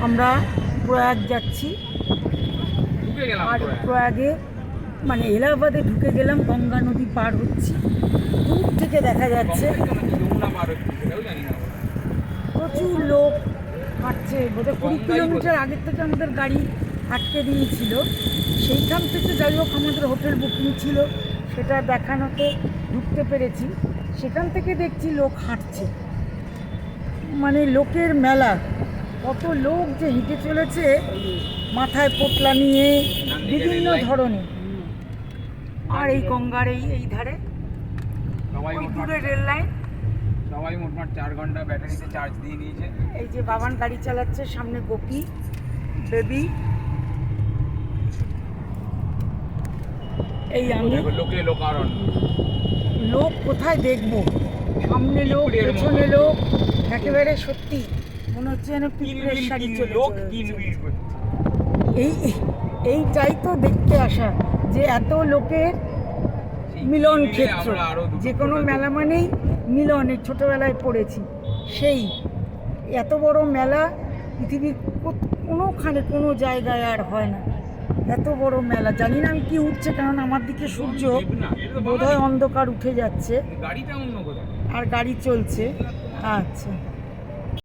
আমরা প্রয়াগ যাচ্ছি। আর প্রয়াগে মানে এলাহাবাদে ঢুকে গেলাম, গঙ্গা নদী পার হচ্ছি। দূর থেকে দেখা যাচ্ছে প্রচুর লোক হাঁটছে। বোধহয় 20 কিলোমিটার আগের থেকে আমাদের গাড়ি আটকে দিয়েছিল। সেইখান থেকে যাই হোক আমাদের হোটেল বুকিং ছিল, সেটা দেখানোতে ঢুকতে পেরেছি। সেখান থেকে দেখছি লোক হাঁটছে, মানে লোকের মেলা। কত লোক যে হেঁটে চলেছে, মাথায় পোটলা নিয়ে বিভিন্ন ধরনের। আর এই গঙ্গার এই ধারে ওই দূরে রেল লাইন। সবাই মোটমাট 4 ঘন্টা ব্যাটারিতে চার্জ দিয়ে নিয়েছে। এই যে বাবান গাড়ি চালাচ্ছে, সামনে গোপী বেবি, এই আমি। লোক কোথায় দেখবো, সামনে লোক পেছনে লোক, একেবারে সত্যি মনে হচ্ছে যেন পিঁপড়ের শাড়ি চলে। এইটাই তো দেখতে আসা, যে এত লোকের মিলন ক্ষেত্র। যে কোনো মেলা মানেই মিলনে ছোটোবেলায় পড়েছি, সেই এত বড় মেলা পৃথিবীর কোনোখানে কোনো জায়গায় আর হয় না। এত বড় মেলা, জানি না আমি কি উঠছে, কারণ আমার দিকে সূর্য বোধহয় অন্ধকার উঠে যাচ্ছে আর গাড়ি চলছে। আচ্ছা।